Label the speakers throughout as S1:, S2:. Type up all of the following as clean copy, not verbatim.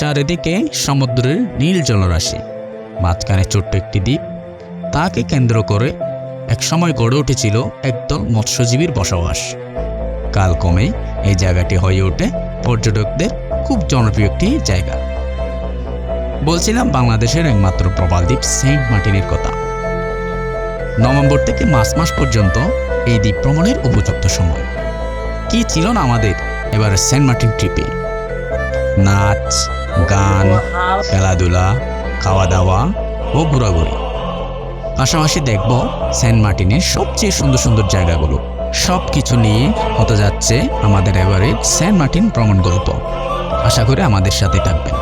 S1: চারিদিকে সমুদ্রের নীল জলরাশি, মাঝখানে ছোট্ট একটি দ্বীপ। তাকে কেন্দ্র করে একসময় গড়ে উঠেছিল একদল মৎস্যজীবীর বসবাস। কালক্রমে এই জায়গাটি হয়ে ওঠে পর্যটকদের খুব জনপ্রিয় একটি জায়গা। বলছিলাম বাংলাদেশের একমাত্র প্রবাল দ্বীপ সেন্ট মার্টিনের কথা। নভেম্বর থেকে মার্চ মাস পর্যন্ত এই দ্বীপ ভ্রমণের উপযুক্ত সময়। কি ছিল না আমাদের এবার সেন্ট মার্টিন ট্রিপে? নাচ, গান, খেলাধুলা, খাওয়া দাওয়া ও ঘোরাঘুরি। পাশাপাশি দেখব সেন্ট মার্টিনের সবচেয়ে সুন্দর সুন্দর জায়গাগুলো। সব কিছু নিয়ে হতে যাচ্ছে আমাদের এবারের সেন্ট মার্টিন ভ্রমণ গল্প। আশা করি আমাদের সাথে থাকবেন।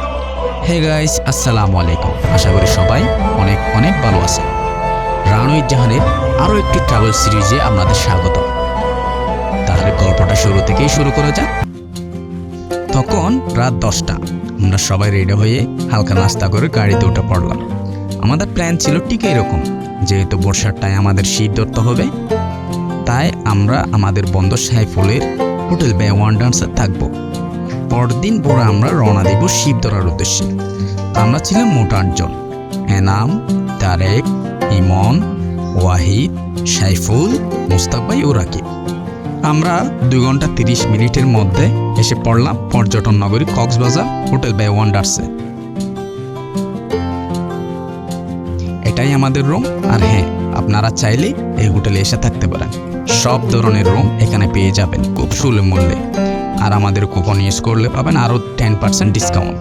S1: হে গাইস, আসসালামু আলাইকুম। আশা করি সবাই অনেক অনেক ভালো আছে। রানুই জাহানের আরও একটি ট্রাভেল সিরিজে আপনাদের স্বাগত। তাহলে গল্পটা শুরু থেকেই শুরু করা যাক। তখন রাত 10টা। আমরা সবাই রেডি হয়ে হালকা নাস্তা করে গাড়িতে উঠে পড়লাম। আমাদের প্ল্যান ছিল ঠিক এরকম, যেহেতু বর্ষার টাইম আমাদের শীত ধরতে হবে, তাই আমরা আমাদের বন্ধু সাইফুলের হোটেল বে ওয়ান্ডার্সে থাকবো। পরদিন ভোরে আমরা রওনা দেব শিপ ধরার উদ্দেশ্যে। আমরা ছিলাম মোট 8 জন: এনাম, তারেক, ইমন, ওয়াহিদ, সাইফুল, মুস্তাক ভাই ও রাকিব। আমরা 2 ঘন্টা 30 মিনিটের মধ্যে এসে পড়লাম পর্যটন নগরী কক্সবাজার হোটেল বে ওয়ান্ডার্সে। এটাই আমাদের রুম। আর হ্যাঁ, আপনারা চাইলে এই হোটেলে এসে থাকতে পারেন। সব ধরনের রুম এখানে পেয়ে যাবেন খুব সুলভ মূল্যে। আর আমাদের কুপন ইউজ করলে পাবেন আরও 10% ডিসকাউন্ট।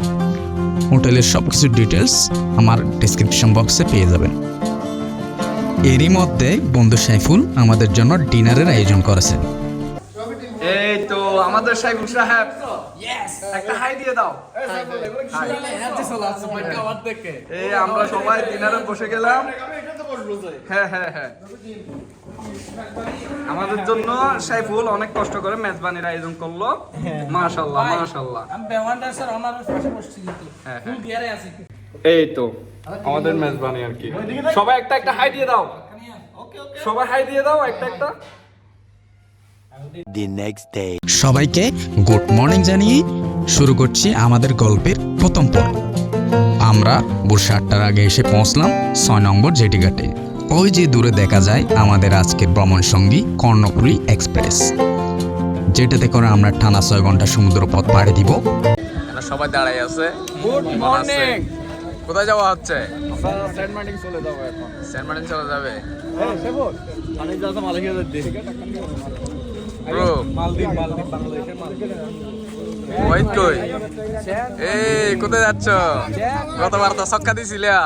S1: হোটেলের সব কিছু ডিটেলস আমার ডেসক্রিপশন বক্সে পেয়ে যাবেন। এরই মধ্যে বন্ধু সাইফুল আমাদের জন্য ডিনারের আয়োজন করেছেন।
S2: এই তো আমাদের সাইফুল সাহেব, একটা হাই দিয়ে দাও। এই আমরা সবাই ডিনারে বসে গেলাম। হ্যাঁ হ্যাঁ হ্যাঁ, আমাদের জন্য সাইফুল অনেক কষ্ট করে মেজবানির আয়োজন করলো। মাশাআল্লাহ মাশাআল্লাহ। এই তো আমাদের মেজবানি আর কি। সবাই একটা একটা হাই দিয়ে দাও। সবাই হাই দিয়ে দাও একটা একটা।
S3: The next day.
S1: সবাইকে গুড মর্নিং জানিয়ে শুরু করছি আমাদের গল্পের প্রথম পর্ব। আমরা ভোর 7টার আগে এসে পৌঁছলাম 6 নম্বর জেটি ঘাটে। ওই যে দূরে দেখা যায় আমাদের আজকের ভ্রমণ সঙ্গী কর্ণফুলী এক্সপ্রেস, যেটাতে করে আমরা টানা 6 ঘন্টা সমুদ্র পথ পাড়ি দিব।
S2: সবাই দাঁড়াই আছে। Good morning. কোথায় যাওয়া হচ্ছে? সেন্ট মার্টিন চলে যাবো এখন। সেন্ট মার্টিন চলে যাবে? হ্যাঁ সেবল। আমি যাচ্ছি মালয়েশিয়া যেতে। ব্রো মালদ্বীপ বাংলাদেশের মালদ্বীপ। ওই কই? এই কোথায় যাচ্ছ? গতবার তো ছক্কা দিছিলা।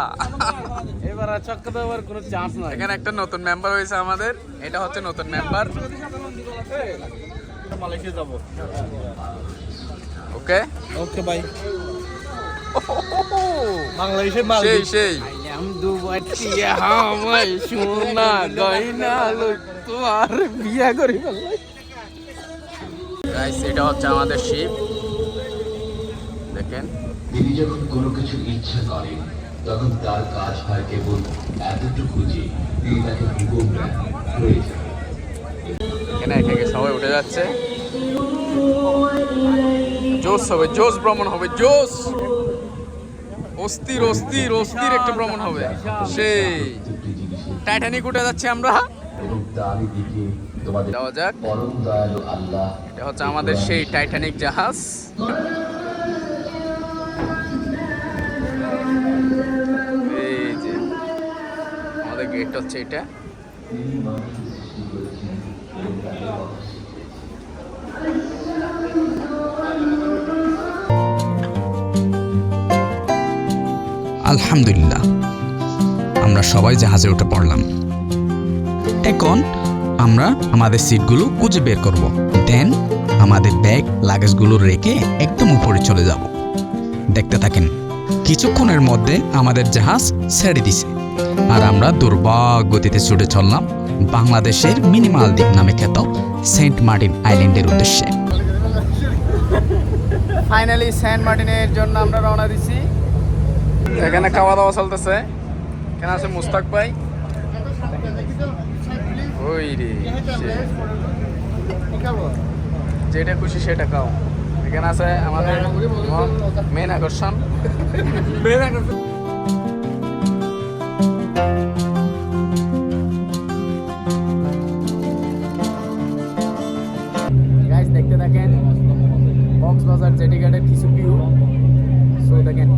S2: এবার আর ছক্কা দেওয়ার কোনো চান্স নাই। এখানে একটা নতুন মেম্বার হয়েছে আমাদের। এটা হচ্ছে নতুন মেম্বার। মালয়েশিয়া যাব। ওকে ওকে ভাই। বাংলাদেশের মাল সেই আম দুবাটিয়া হামাই সোনা গয়না লই তোমার বিয়া করি বললাই। গাইস, এটা হচ্ছে আমাদের শিপ। দেখেন,
S4: তিনি যখন কোনো কিছু ইচ্ছা করেন তখন তার কাজ হয় কেবল এতটুকু যে তিনি তাকে হুকুম দেন হয়ে যায়।
S2: এখানে একে সবাই উঠে যাচ্ছে। জোশ হবে, জোশ ভ্রমণ হবে, জোশ। অস্থির অস্থির অস্থির একটা ভ্রমণ হবে। সেই টাইটানিক উঠে যাচ্ছে আমরা।
S4: এবং তারই দিকে তোমাদের
S2: যাওয়া যাক।
S4: পরম দয়ালু আল্লাহ,
S2: এটা হচ্ছে আমাদের সেই টাইটানিক জাহাজ। এই যে আমাদের গেট হচ্ছে এটা।
S4: তিনি মানুষকে সৃষ্টি করেছেন এবং তাকে
S1: আলহামদুলিল্লাহ, আমরা সবাই জাহাজে উঠে পড়লাম। এখন আমরা আমাদের সিটগুলো খুঁজে বের করব। দেন আমাদের ব্যাগ লাগেজগুলো রেখে একদম উপরে চলে যাব। দেখতে থাকেন। কিছুক্ষণের মধ্যে আমাদের জাহাজ ছেড়ে দিছে আর আমরা দুর্বাগ গতিতে ছুটে চললাম বাংলাদেশের মিনি মালদ্বীপ নামে খ্যাত সেন্ট মার্টিন আইল্যান্ডের উদ্দেশ্যে।
S2: ফাইনালি সেন্ট মার্টিনের জন্য আমরা রওনা দিছি। এখানে খাওয়া দাওয়া চলতেছে। এখানে আছে মুস্তাক ভাই। ওই রে, যেটা খুশি সেটা খাও। এখানে আছে আমাদের মেন আকর্ষণ। গাইস দেখতে থাকেন কক্সবাজার জেটি ঘাটের কিছু ভিউ। সো দেখেন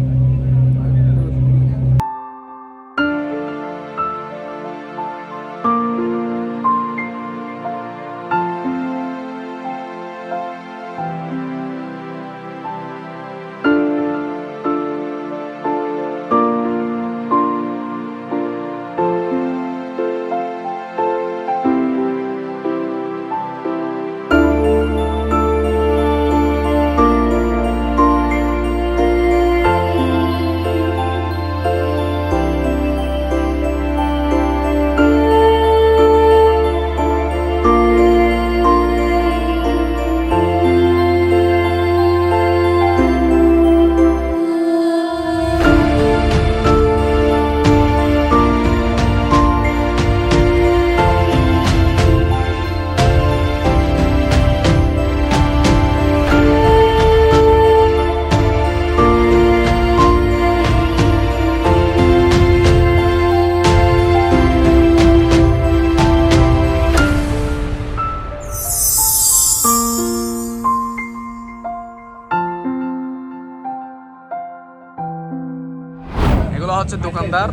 S2: এগুলো হচ্ছে দোকানদার।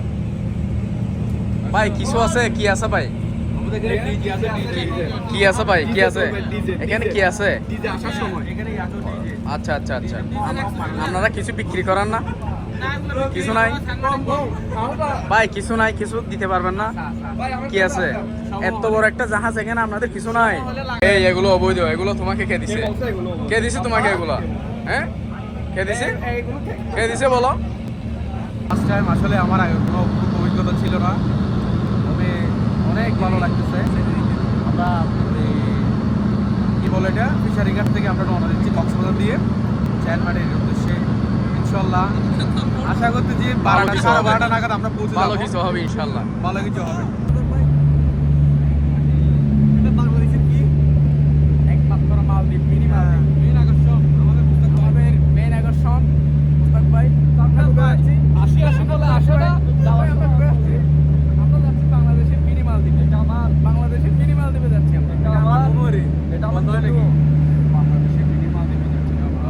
S2: ভাই কিছু আছে, কি আছে ভাই? কি আছে ভাই, কি আছে এখানে, কি আছে? আচ্ছা আচ্ছা আচ্ছা, আপনারা কিছু বিক্রি করেন না? কিছু নাই ভাই, কিছু নাই, কিছু দিতে পারবেন না? কি আছে? এত বড় একটা জাহাজ, এখানে আপনাদের কিছু নাই? এই এগুলো অবৈধ, এগুলো তোমাকে কে দিছে? কে দিছে তোমাকে এগুলো? হ্যাঁ, কে দিছে? কে দিছে বলো?
S3: ফার্স্ট টাইম আসলে আমার আগে কোনো অভিজ্ঞতা ছিল না, তবে অনেক ভালো লাগতেছে। আমরা কি বলে এটা, ফিশারি ঘাট থেকে আমরা রওনা দিচ্ছি কক্সবাজার দিয়ে চাঁদমাটির উদ্দেশ্যে। ইনশাল্লাহ আশা করতে যে 12টা নাগাদ আমরা পৌঁছে
S2: ভালো
S3: যাবো।
S2: কিছু হবে ইনশাল্লাহ,
S3: ভালো কিছু হবে। এটা বাংলাদেশের কি
S2: একমাত্র মালদ্বীপ, মিনি মালদ্বীপ।
S3: মেন আকর্ষণ আমাদের
S2: আমাদের মেন আকর্ষণ মুস্তাক ভাই। আমরা যাচ্ছি বলে আসে না, আমরা যাচ্ছি বাংলাদেশের মিনি মালদ্বীপে। বাংলাদেশের মিনি মালদ্বীপে যাচ্ছি আমরা।
S3: এটা আমার নাকি বাংলাদেশের মিনি মালদ্বীপে যাচ্ছি আমরা।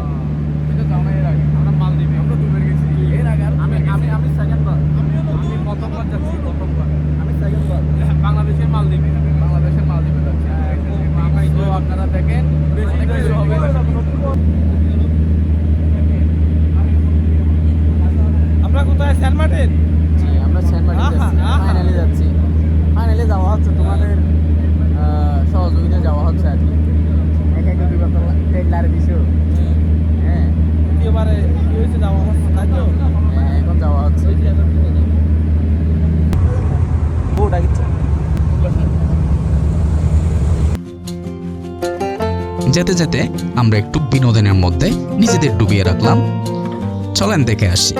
S2: কিন্তু যাও না এর আগে,
S3: আমরা মালদ্বীপে
S2: আমরা দুবার গেছি এর আগে। আর
S3: আমি সেকেন্ড বার, আমি প্রথমবার যাচ্ছি, প্রথমবার আমি সেকেন্ড বার বাংলাদেশের মালদ্বীপে।
S2: বাংলাদেশের মালদ্বীপে যাচ্ছি। তো আপনারা দেখেন অনেক কিছু হবে।
S3: আমরা কোথায়? Saint Martin.
S2: আমরা সেন্ট মার্টিন ফাইনালি যাচ্ছি। ফাইনালি যাওয়া হচ্ছে, তোমাদের সহযোগিতা যাওয়া হচ্ছে আর কি। একা একা দুইবার টেডলারে দিছো। হ্যাঁ
S3: দ্বিতীয়বারে কি হয়েছে, যাওয়া হচ্ছে তাই তো।
S2: হ্যাঁ, এখন যাওয়া হচ্ছে। ওটা কিচ্ছে
S1: যেতে যেতে আমরা একটু বিনোদনের মধ্যে নিজেদের ডুবিয়ে রাখলাম। চলেন দেখে আসি।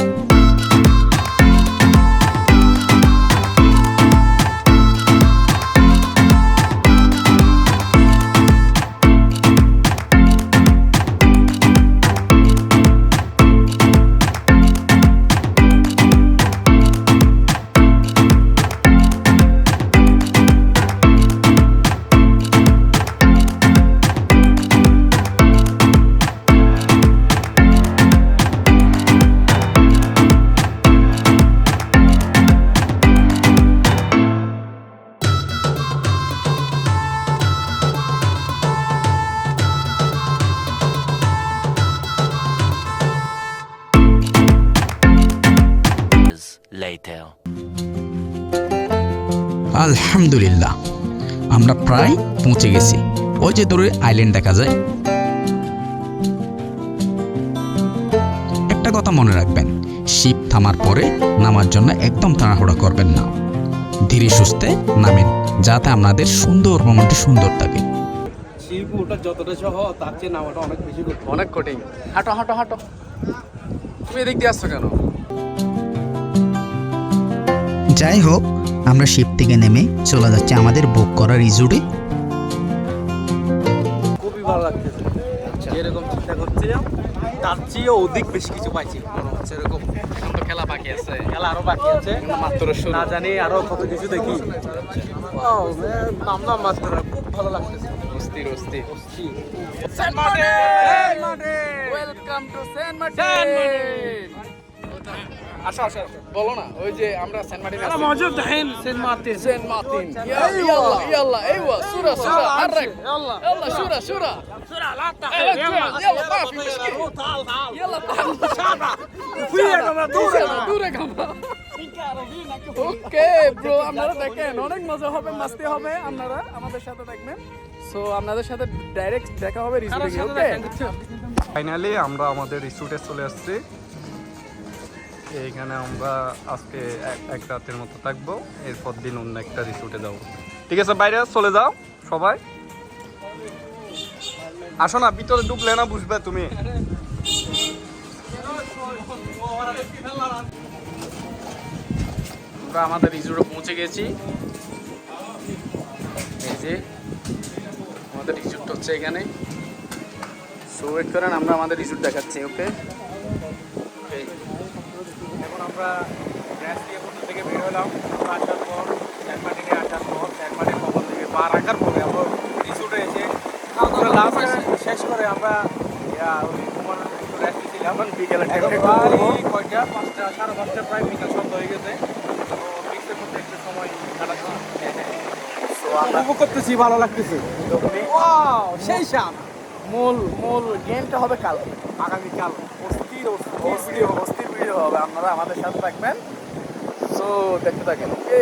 S5: Later.
S1: আলহামদুলিল্লাহ, আমরা প্রায় পৌঁছে গেছি। ওই যে দূরে আইল্যান্ড দেখা যায়। একটা কথা মনে রাখবেন, শিপ থামার পরে নামার জন্য একদম তাড়াহুড়া করবেন না, ধীরে সুস্থে নামেন, যাতে আপনাদের সুন্দর ভ্রমণটি সুন্দর থাকে।
S3: শিপ ওটা যতটা সহ তার চেয়ে নামাটা অনেক বেশি করতে
S2: অনেক কঠিন। হাঁটো হাঁটো হাঁটো। তুমি এদিক দিয়ে আসছো কেন?
S6: যাই হোক, আমরা শিপ থেকে নেমে চলে যাচ্ছি আমাদের বুক করা রিসোর্টে।
S3: খুবই ভালো লাগতেছে। এরকম চিন্তা করছি চাচ্ছিলাম তার চেয়ে অধিক বেশি কিছু পাইছি মনে হচ্ছে এরকম।
S2: এখন তো খেলা বাকি আছে,
S3: খেলা আরো বাকি আছে,
S2: মাত্র শুরু।
S3: না জানি আরো কত কিছু দেখি। নামলাম মাত্র, খুব ভালো লাগতেছে।
S2: অস্থির অস্থির।
S3: Saint Martin,
S2: welcome to Saint Martin. আসো আসো, বলো না ওই যে আমরা সেন্ট মার্টিন
S3: انا
S2: আছি।
S3: موجود الحين سين مارتن.
S2: سين مارتن. يلا يلا ايوه صورة صورة حرك.
S3: يلا
S2: يلا صورة صورة.
S3: لا تحرك.
S2: يلا ما في مشكلة.
S3: تعال
S2: يلا تعال.
S3: وفي يا جماعه
S2: দূরে কামরা। ওকে ব্রো, আপনারা দেখেন অনেক মজা হবে, মাস্তি হবে, আপনারা আমাদের সাথে দেখবেন। সো আপনাদের সাথে ডাইরেক্ট দেখা হবে রিসোর্টে গিয়ে। ওকে
S5: ফাইনালি আমরা আমাদের রিসোর্টে চলে আসছি। এইখানে আমরা আজকে এক রাতের মতো থাকবো, এরপর দিন অন্য একটা রিসোর্টে যাবো। ঠিক আছে, বাইরে চলে যাও সবাই, আসো না, ভিতরে ঢুকলে না বুঝবে তুমি।
S2: আমরা আমাদের রিসোর্টে পৌঁছে গেছি। এই যে আমাদের রিসোর্ট হচ্ছে এখানে। সো ওয়েট করেন, আমরা আমাদের রিসোর্ট দেখাচ্ছি। ওকে
S3: এখন আমরা গ্যাস দিয়ে হোটেল থেকে বের হলাম। আমরা আসার পর সেন্ট মার্টিনে আসার পর সেন্ট মার্টিন ভবন থেকে পা রাখার পরে আমরা রিসোর্টে এসে লাঞ্চ শেষ করে আমরা ওই ঘুমানোর একটু রেস্ট নিয়েছিলাম।
S2: বিকেলে
S3: এখন প্রায় কয়টা 5টা 5:30 প্রায় বিকাল সন্ধ্যা হয়ে গেছে। তো মিক্সের মধ্যে একটু সময় কাটাচ্ছি। উপভোগ করতেছি, ভালো লাগতেছে। ওয়াও, সেই শান।
S2: মূল গেমটা হবে কালকে,
S3: আগামীকাল অস্থির
S2: অস্থির ভিডিও হবে। আপনারা আমাদের সাথে থাকবেন। সো দেখতে থাকেন। ওকে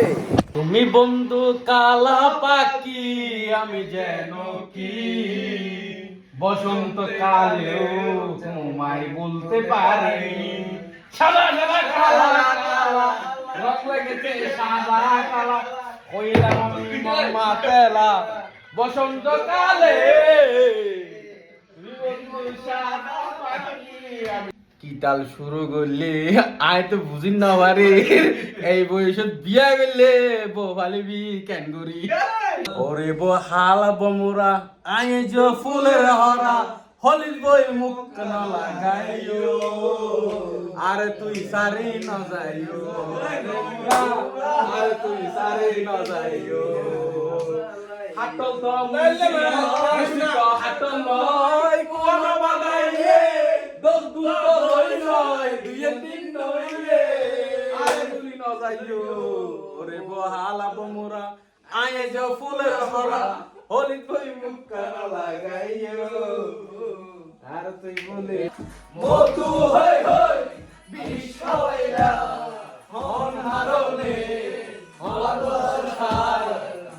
S3: তুমি বন্ধু কালা পাখি, আমি যেন কি বসন্ত কালেও তোমায় বলতে পারি। সাদা সাদা কালা কালা রং লেগেছে সাদা কালা, কইলাম আমি মামা তেলা বসন্ত কালে। তুমি বন্ধু সাদা পাখি, আমি কি তাল শুরু করলে আয় তো বুঝিন না পারে। এই বয়সত বিয়া গেলে বলি কেন করি। ওরে বো হালা বমুরা আয় যে ফুলের হরা, হলির বই মুখ ন লাগাইও, আরে তুই সারি ন যাইও, আরে তুই সারি ন যাইও। হাটল তো হাটল নয় কোন বাদাইলে, দশ দুটো রই নয় দুইয়ের দিন নইলে, আরে তুই ন যাইও। ওরে বহালা বমুরা আয়ে যে ফুলের হরা, হলি তুই মুখ কান লাগাইও, আর তুই বলে মধু হই হই বিষ হইলা হন হারনে, হলাদর হার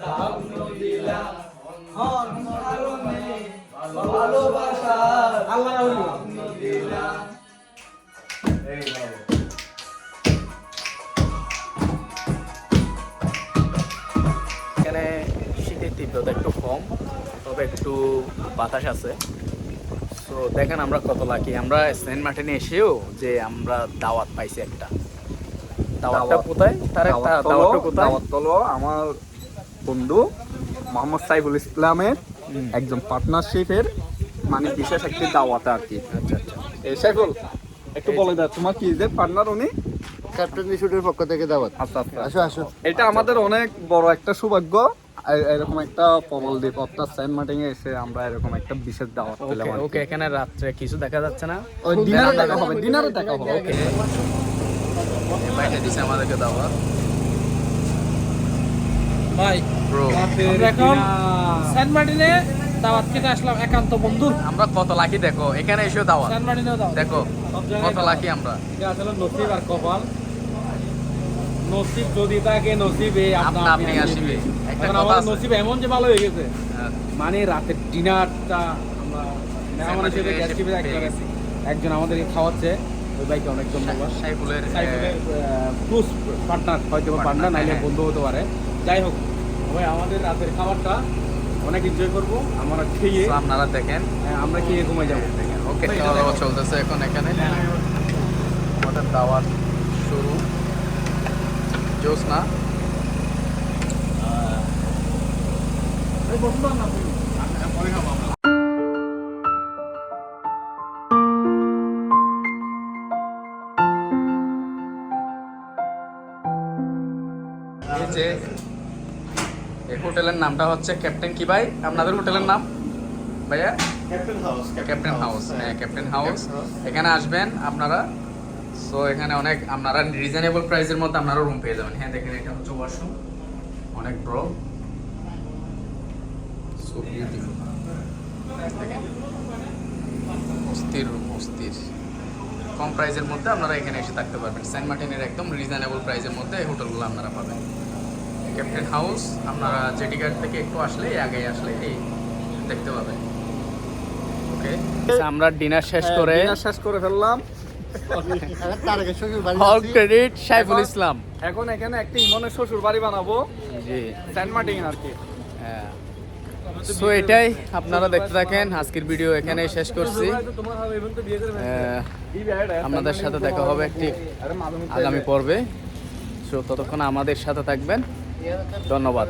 S3: দাম দিলা হন হারনে, ভালোবাসা আল্লাহ দিলা। এই বাবা
S2: এখানে শীতের তীব্রতা একটু কম, তবে একটু বাতাস আছে। সো দেখেন আমরা কত লাকি। আমরা সেন্ট মার্টিনে এসেও যে আমরা দাওয়াত পাইছি একটা। দাওয়াতটা কোথায়? তার একটা দাওয়াতটা কোথায়?
S5: দাওয়াত হলো আমার বন্ধু মোহাম্মদ সাইফুল ইসলামের একজন পার্টনারশিপের মানে বিশেষ একটি দাওয়াতে আর কি।
S2: আচ্ছা আচ্ছা।
S5: এই সাইফুল একটু বলে দাও তোমার কি যে পার্টনার উনি?
S7: ক্যাপ্টেন রিসোর্টের পক্ষ থেকে দাওয়াত।
S5: আচ্ছা আচ্ছা,
S7: আসো আসো।
S5: এটা আমাদের অনেক বড় একটা সৌভাগ্য, এরকম একটা প্রবল দ্বীপ অর্থাৎ সেন্ট মার্টিনে এসে আমরা এরকম একটা বিশেষ দাওয়াত পেলাম।
S2: ওকে ওকে, এখানে রাত্রে কিছু দেখা যাচ্ছে না।
S5: ওই ডিনারে দেখা হবে, ডিনারে দেখা হবে।
S2: ওকে বাইরে দিছে আমাদেরকে দাওয়াত।
S3: ভাই
S2: ব্রো
S3: আমরা এখন সেন্ট মার্টিনে দাওয়াত খেতে আসলাম একান্ত বন্ধুর।
S2: আমরা কত লাকি দেখো, এখানে এসেও দাওয়াত।
S3: সেন্ট মার্টিনেও দাওয়াত,
S2: দেখো
S3: সব জায়গায়
S2: কত
S3: দাওয়াত।
S2: লাকি আমরা।
S3: এটা আসলে নসিব আর কপাল। নসিব যদি থাকে নসিবে
S2: আপনা আপনি আসবে। একটা
S3: এখন
S2: কথা
S3: আমাদের
S2: আছে।
S3: নসিব এমন যে ভালো হয়ে গেছে,
S2: হ্যাঁ।
S3: মানে রাতের ডিনারটা আমরা মেহমান হিসেবে
S2: মার্টিনে
S3: গেস্ট হিসেবে
S2: পেয়ে গেছি।
S3: একজন আমাদেরকে খাওয়াচ্ছে, ওই ভাইকে অনেক ধন্যবাদ।
S2: সাইফুলের
S3: ক্লোজ পার্টনার, হয়তো পার্টনার নাইলে বন্ধু হতে পারে। যাই হোক, ভাই আমাদের রাতের খাবারটা অনেক এনজয় করবো। আমরা খেয়ে
S2: আপনারা দেখেন।
S3: আমরা খেয়ে ঘুমাই যাবো।
S2: ওকে, খাওয়া দাওয়া চলতেছে এখন এখানে। আমাদের দাওয়াত শুরু। জোস না যে এই হোটেলের নামটা হচ্ছে ক্যাপ্টেন কি ভাই আপনাদের হোটেলের নাম ভাইয়া? Captain house. হ্যাঁ, ক্যাপ্টেন হাউস। এখানে আসবেন আপনারা। সো এখানে অনেক আপনারা রিজনেবল প্রাইসের মধ্যে আপনারা রুম পেয়ে যাবেন। হ্যাঁ দেখেন, এটা হচ্ছে ওয়াশরুম, অনেক বড়, সো বিউটিফুল। দেখেন অস্থির রুম, অস্থির। কম প্রাইসের মধ্যে আপনারা এখানে এসে থাকতে পারবেন। সেন্ট মার্টিনের একদম রিজনেবল প্রাইসের মধ্যে এই হোটেলগুলো আপনারা পাবেন। ক্যাপ্টেন হাউস আপনারা জেটি ঘাট থেকে একটু আসলে, আগে আসলে এই দেখতে পাবেন। ওকে, আমরা ডিনার শেষ করে
S5: শেষ করে ফেললাম।
S7: তার আগে শ্বশুর বাড়ি
S2: অল ক্রেডিট সাইফুল ইসলাম।
S5: এখন এখানে একটা ইমনের শ্বশুর বাড়ি বানাবো,
S2: জি,
S5: সেন্ট মার্টিন আর কি।
S2: হ্যাঁ। সো এটাই আপনারা দেখতে থাকেন। আজকের ভিডিও এখানেই শেষ করছি। আপনাদের সাথে দেখা হবে একটি আগামী পর্বে। সো ততক্ষণ আমাদের সাথে থাকবেন। ধন্যবাদ।